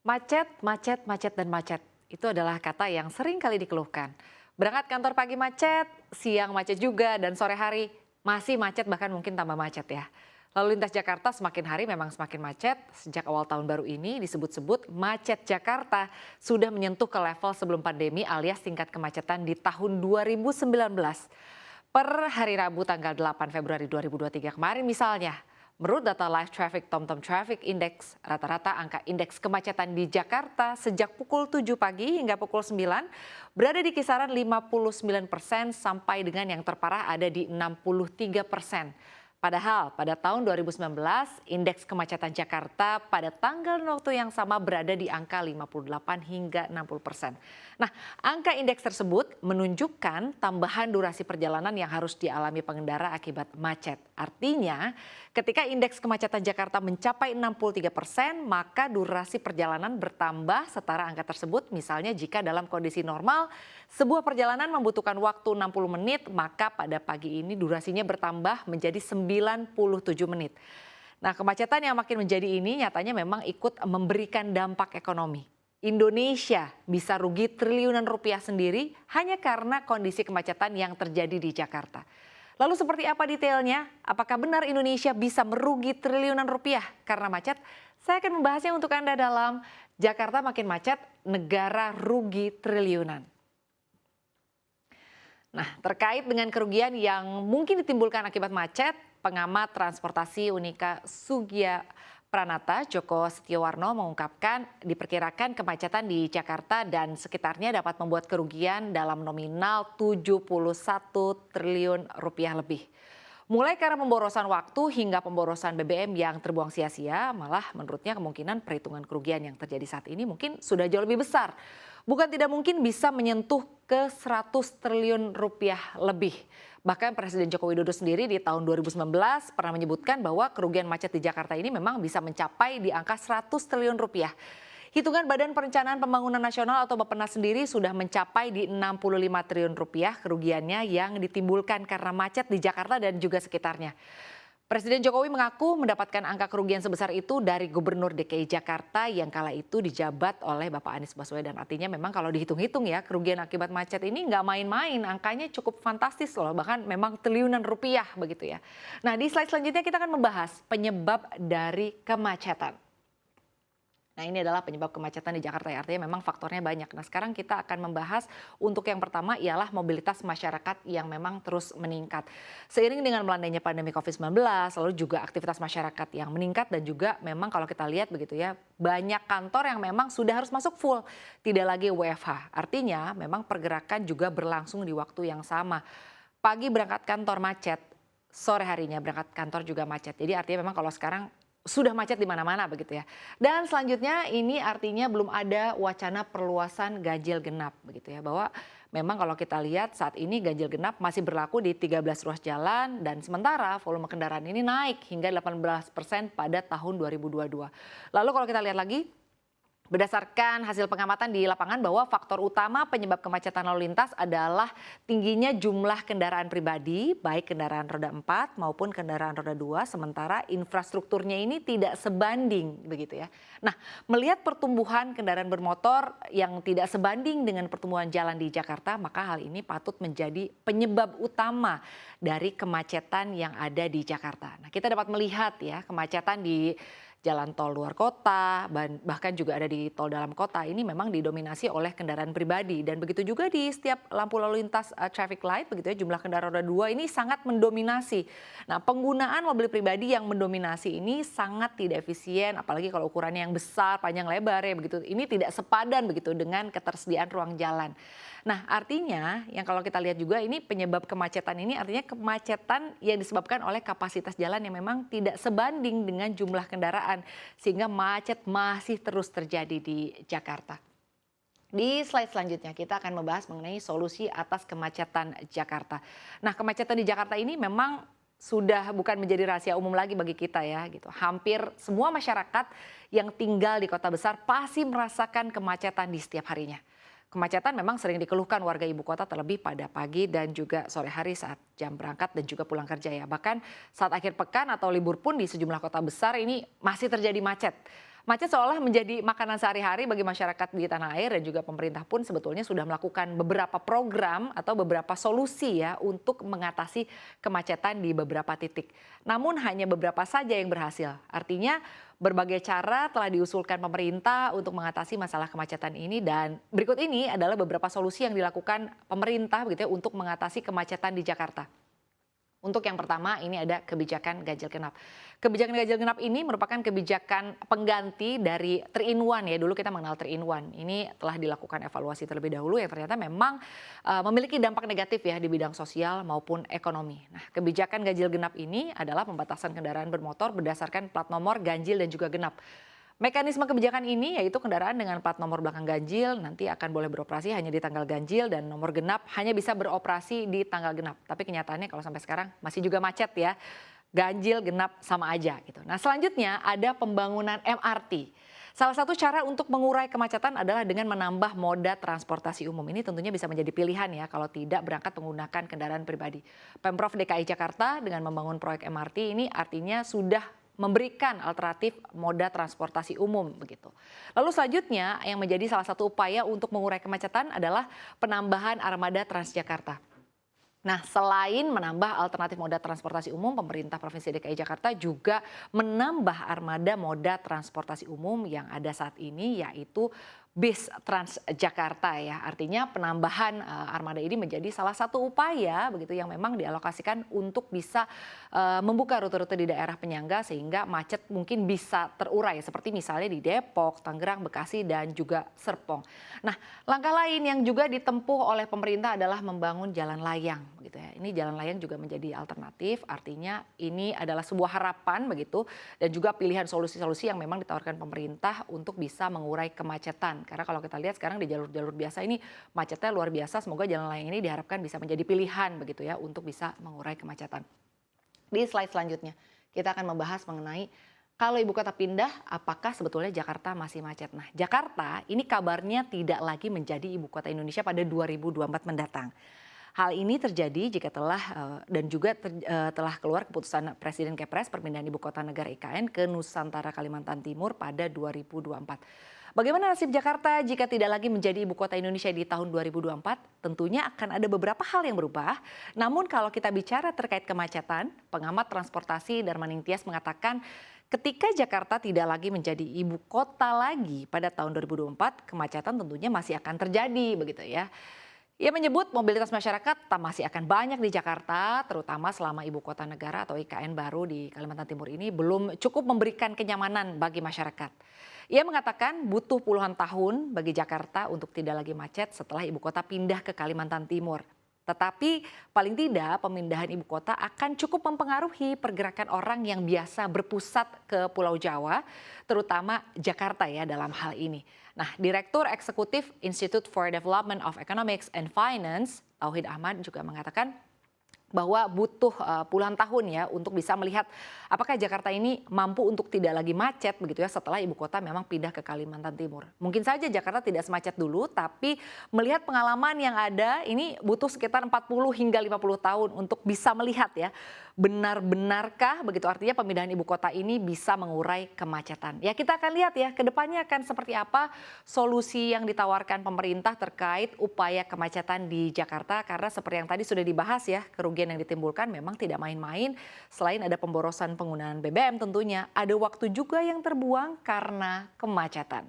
Macet, macet, macet, dan macet. Itu adalah kata yang sering kali dikeluhkan. Berangkat kantor pagi macet, siang macet juga, dan sore hari masih macet bahkan mungkin tambah macet ya. Lalu lintas Jakarta semakin hari memang semakin macet. Sejak awal tahun baru ini disebut-sebut macet Jakarta sudah menyentuh ke level sebelum pandemi alias tingkat kemacetan di tahun 2019. Per hari Rabu tanggal 8 Februari 2023 kemarin misalnya, menurut data Live Traffic TomTom Traffic Index, rata-rata angka indeks kemacetan di Jakarta sejak pukul 7 pagi hingga pukul 9 berada di kisaran 59% sampai dengan yang terparah ada di 63%. Padahal pada tahun 2019, indeks kemacetan Jakarta pada tanggal dan waktu yang sama berada di angka 58 hingga 60%. Nah, angka indeks tersebut menunjukkan tambahan durasi perjalanan yang harus dialami pengendara akibat macet. Artinya, ketika indeks kemacetan Jakarta mencapai 63%, maka durasi perjalanan bertambah setara angka tersebut. Misalnya jika dalam kondisi normal, sebuah perjalanan membutuhkan waktu 60 menit, maka pada pagi ini durasinya bertambah menjadi 97 menit. Nah, kemacetan yang makin menjadi ini nyatanya memang ikut memberikan dampak ekonomi. Indonesia bisa rugi triliunan rupiah sendiri hanya karena kondisi kemacetan yang terjadi di Jakarta. Lalu seperti apa detailnya? Apakah benar Indonesia bisa merugi triliunan rupiah karena macet? Saya akan membahasnya untuk Anda dalam Jakarta Makin Macet, Negara Rugi Triliunan. Nah, terkait dengan kerugian yang mungkin ditimbulkan akibat macet, pengamat transportasi Unika Sugia Pranata Joko Setiowarno mengungkapkan diperkirakan kemacetan di Jakarta dan sekitarnya dapat membuat kerugian dalam nominal 71 triliun rupiah lebih. Mulai karena pemborosan waktu hingga pemborosan BBM yang terbuang sia-sia, malah menurutnya kemungkinan perhitungan kerugian yang terjadi saat ini mungkin sudah jauh lebih besar. Bukan tidak mungkin bisa menyentuh ke 100 triliun rupiah lebih. Bahkan Presiden Joko Widodo sendiri di tahun 2019 pernah menyebutkan bahwa kerugian macet di Jakarta ini memang bisa mencapai di angka 100 triliun rupiah. Hitungan Badan Perencanaan Pembangunan Nasional atau Bappenas sendiri sudah mencapai di 65 triliun rupiah kerugiannya yang ditimbulkan karena macet di Jakarta dan juga sekitarnya. Presiden Jokowi mengaku mendapatkan angka kerugian sebesar itu dari Gubernur DKI Jakarta yang kala itu dijabat oleh Bapak Anies Baswedan. Artinya memang kalau dihitung-hitung ya kerugian akibat macet ini nggak main-main, angkanya cukup fantastis loh, bahkan memang triliunan rupiah begitu ya. Nah, di slide selanjutnya kita akan membahas penyebab dari kemacetan. Nah, ini adalah penyebab kemacetan di Jakarta ya, artinya memang faktornya banyak. Nah, sekarang kita akan membahas untuk yang pertama ialah mobilitas masyarakat yang memang terus meningkat. Seiring dengan melandainya pandemi COVID-19, lalu juga aktivitas masyarakat yang meningkat dan juga memang kalau kita lihat begitu ya, banyak kantor yang memang sudah harus masuk full, tidak lagi WFH. Artinya memang pergerakan juga berlangsung di waktu yang sama. Pagi berangkat kantor macet, sore harinya berangkat kantor juga macet. Jadi artinya memang kalau sekarang sudah macet di mana-mana begitu ya. Dan selanjutnya ini artinya belum ada wacana perluasan ganjil genap begitu ya. Bahwa memang kalau kita lihat saat ini ganjil genap masih berlaku di 13 ruas jalan dan sementara volume kendaraan ini naik hingga 18% pada tahun 2022. Lalu kalau kita lihat lagi, berdasarkan hasil pengamatan di lapangan bahwa faktor utama penyebab kemacetan lalu lintas adalah tingginya jumlah kendaraan pribadi, baik kendaraan roda 4 maupun kendaraan roda 2, sementara infrastrukturnya ini tidak sebanding begitu ya. Nah, melihat pertumbuhan kendaraan bermotor yang tidak sebanding dengan pertumbuhan jalan di Jakarta, maka hal ini patut menjadi penyebab utama dari kemacetan yang ada di Jakarta. Nah, kita dapat melihat ya kemacetan di jalan tol luar kota, bahkan juga ada di tol dalam kota ini memang didominasi oleh kendaraan pribadi. Dan begitu juga di setiap lampu lalu lintas traffic light begitu ya, jumlah kendaraan roda 2 ini sangat mendominasi. Nah, penggunaan mobil pribadi yang mendominasi ini sangat tidak efisien, apalagi kalau ukurannya yang besar, panjang lebar ya begitu. Ini tidak sepadan begitu dengan ketersediaan ruang jalan. Nah, artinya yang kalau kita lihat juga ini penyebab kemacetan ini artinya kemacetan yang disebabkan oleh kapasitas jalan yang memang tidak sebanding dengan jumlah kendaraan sehingga macet masih terus terjadi di Jakarta. Di slide selanjutnya kita akan membahas mengenai solusi atas kemacetan Jakarta. Nah, kemacetan di Jakarta ini memang sudah bukan menjadi rahasia umum lagi bagi kita ya gitu. Hampir semua masyarakat yang tinggal di kota besar pasti merasakan kemacetan di setiap harinya. Kemacetan memang sering dikeluhkan warga ibu kota terlebih pada pagi dan juga sore hari saat jam berangkat dan juga pulang kerja ya. Bahkan saat akhir pekan atau libur pun di sejumlah kota besar ini masih terjadi macet. Macet seolah menjadi makanan sehari-hari bagi masyarakat di tanah air dan juga pemerintah pun sebetulnya sudah melakukan beberapa program atau beberapa solusi ya untuk mengatasi kemacetan di beberapa titik. Namun hanya beberapa saja yang berhasil. Artinya berbagai cara telah diusulkan pemerintah untuk mengatasi masalah kemacetan ini dan berikut ini adalah beberapa solusi yang dilakukan pemerintah begitu ya untuk mengatasi kemacetan di Jakarta. Untuk yang pertama ini ada kebijakan ganjil genap. Kebijakan ganjil genap ini merupakan kebijakan pengganti dari 3-in-1 ya. Dulu kita mengenal 3-in-1. Ini telah dilakukan evaluasi terlebih dahulu yang ternyata memang memiliki dampak negatif ya di bidang sosial maupun ekonomi. Nah, kebijakan ganjil genap ini adalah pembatasan kendaraan bermotor berdasarkan plat nomor ganjil dan juga genap. Mekanisme kebijakan ini yaitu kendaraan dengan plat nomor belakang ganjil nanti akan boleh beroperasi hanya di tanggal ganjil dan nomor genap hanya bisa beroperasi di tanggal genap. Tapi kenyataannya kalau sampai sekarang masih juga macet ya. Ganjil, genap sama aja gitu. Nah, selanjutnya ada pembangunan MRT. Salah satu cara untuk mengurai kemacetan adalah dengan menambah moda transportasi umum. Ini tentunya bisa menjadi pilihan ya kalau tidak berangkat menggunakan kendaraan pribadi. Pemprov DKI Jakarta dengan membangun proyek MRT ini artinya sudah memberikan alternatif moda transportasi umum begitu. Lalu selanjutnya yang menjadi salah satu upaya untuk mengurai kemacetan adalah penambahan armada Transjakarta. Nah, selain menambah alternatif moda transportasi umum, pemerintah Provinsi DKI Jakarta juga menambah armada moda transportasi umum yang ada saat ini yaitu bis Transjakarta ya. Artinya penambahan armada ini menjadi salah satu upaya begitu yang memang dialokasikan untuk bisa membuka rute-rute di daerah penyangga sehingga macet mungkin bisa terurai seperti misalnya di Depok, Tangerang, Bekasi dan juga Serpong. Nah, langkah lain yang juga ditempuh oleh pemerintah adalah membangun jalan layang gitu ya. Ini jalan layang juga menjadi alternatif, artinya ini adalah sebuah harapan begitu dan juga pilihan solusi-solusi yang memang ditawarkan pemerintah untuk bisa mengurai kemacetan. Karena kalau kita lihat sekarang di jalur-jalur biasa ini macetnya luar biasa, semoga jalan layang ini diharapkan bisa menjadi pilihan begitu ya untuk bisa mengurai kemacetan. Di slide selanjutnya kita akan membahas mengenai kalau ibu kota pindah, apakah sebetulnya Jakarta masih macet? Nah, Jakarta ini kabarnya tidak lagi menjadi ibu kota Indonesia pada 2024 mendatang. Hal ini terjadi jika telah keluar keputusan Presiden Kepres perpindahan ibu kota negara IKN ke Nusantara Kalimantan Timur pada 2024. Bagaimana nasib Jakarta jika tidak lagi menjadi ibu kota Indonesia di tahun 2024? Tentunya akan ada beberapa hal yang berubah. Namun kalau kita bicara terkait kemacetan, pengamat transportasi Darmaning Tias mengatakan ketika Jakarta tidak lagi menjadi ibu kota lagi pada tahun 2024, kemacetan tentunya masih akan terjadi begitu ya. Ia menyebut mobilitas masyarakat masih akan banyak di Jakarta, terutama selama ibu kota negara atau IKN baru di Kalimantan Timur ini belum cukup memberikan kenyamanan bagi masyarakat. Ia mengatakan butuh puluhan tahun bagi Jakarta untuk tidak lagi macet setelah ibu kota pindah ke Kalimantan Timur. Tetapi paling tidak pemindahan ibu kota akan cukup mempengaruhi pergerakan orang yang biasa berpusat ke Pulau Jawa, terutama Jakarta ya dalam hal ini. Nah, Direktur Eksekutif Institute for Development of Economics and Finance, Tauhid Ahmad juga mengatakan bahwa butuh puluhan tahun ya untuk bisa melihat apakah Jakarta ini mampu untuk tidak lagi macet begitu ya setelah ibu kota memang pindah ke Kalimantan Timur. Mungkin saja Jakarta tidak semacet dulu, tapi melihat pengalaman yang ada ini butuh sekitar 40 hingga 50 tahun untuk bisa melihat ya benar-benarkah begitu artinya pemindahan ibu kota ini bisa mengurai kemacetan. Ya kita akan lihat ya ke depannya akan seperti apa solusi yang ditawarkan pemerintah terkait upaya kemacetan di Jakarta karena seperti yang tadi sudah dibahas ya kerugian yang ditimbulkan memang tidak main-main. Selain ada pemborosan penggunaan BBM tentunya ada waktu juga yang terbuang karena kemacetan.